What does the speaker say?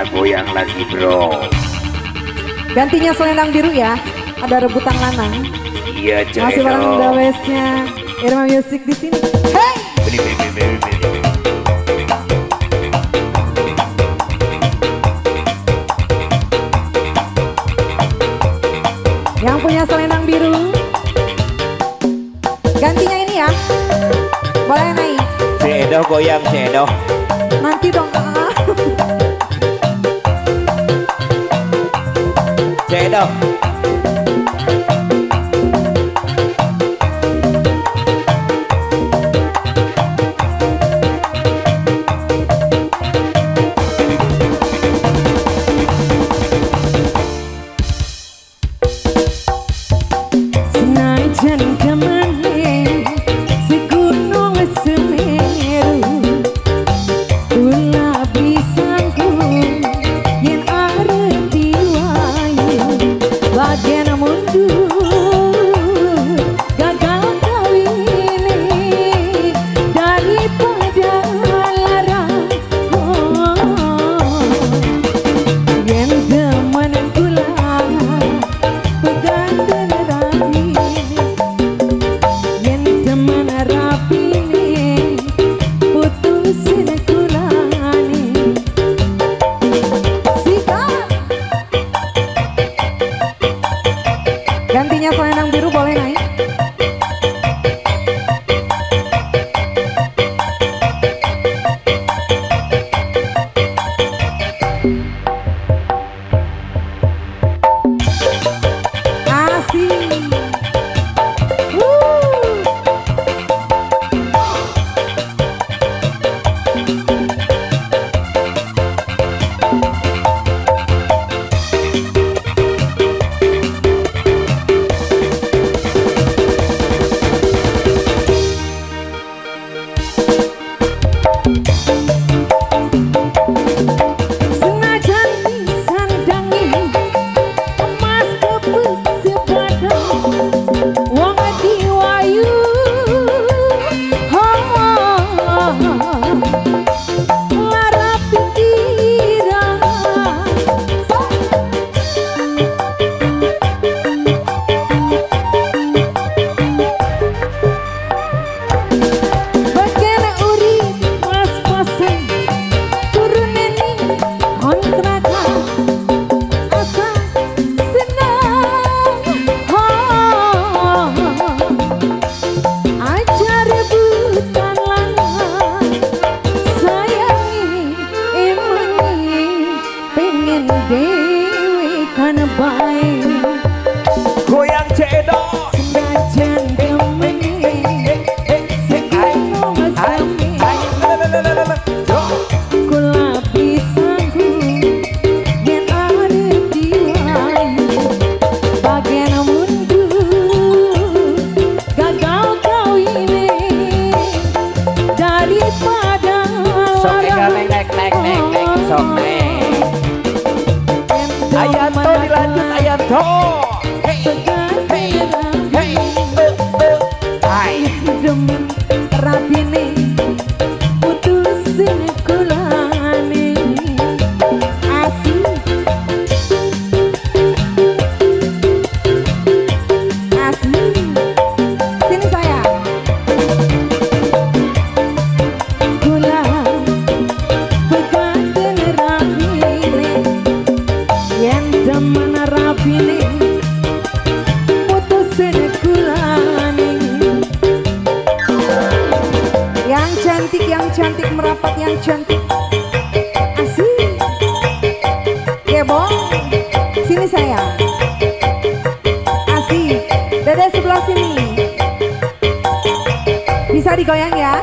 kita goyang lagi bro. Gantinya selendang biru ya. Ada rebutan lanang. Iya coy. Masih bareng gawesnya Irma Music di sini. Hey! Beli. Yang punya selendang biru, gantinya ini ya. Boleh naik. Cedoh goyang cedoh. Nanti dong. Cedoh. Senajan kemana si gunung Semeru ulah bisangku yen arep wayu bagian mundur gagal kawin daripada larang yen demen kula peganten rapi yen demen rapi putusin kulane sikat. Gantinya selendang biru boleh naik. Asik. Senajan disandangi emas kebut sepadan wong diwayu lara pikiran bagian urip pas-pasan turuneni kontrakan asa senang aja rebutan lanang sayangi emani pengen dewe kan baik Goyang cedoh. senajan demene segunung Semeru kula pisangku yen arep diwayu bagian mundur gagal kawine daripada Sok nek sok nek. Ayanto dilanjut Ayanto. Hey. Hai. demen rapine putusin kulane asik sini saya kula beganten rapine yen demen rapine putusin kulane yang cantik merapat yang cantik asik kebong sini saya asik dada sebelah sini bisa digoyang ya.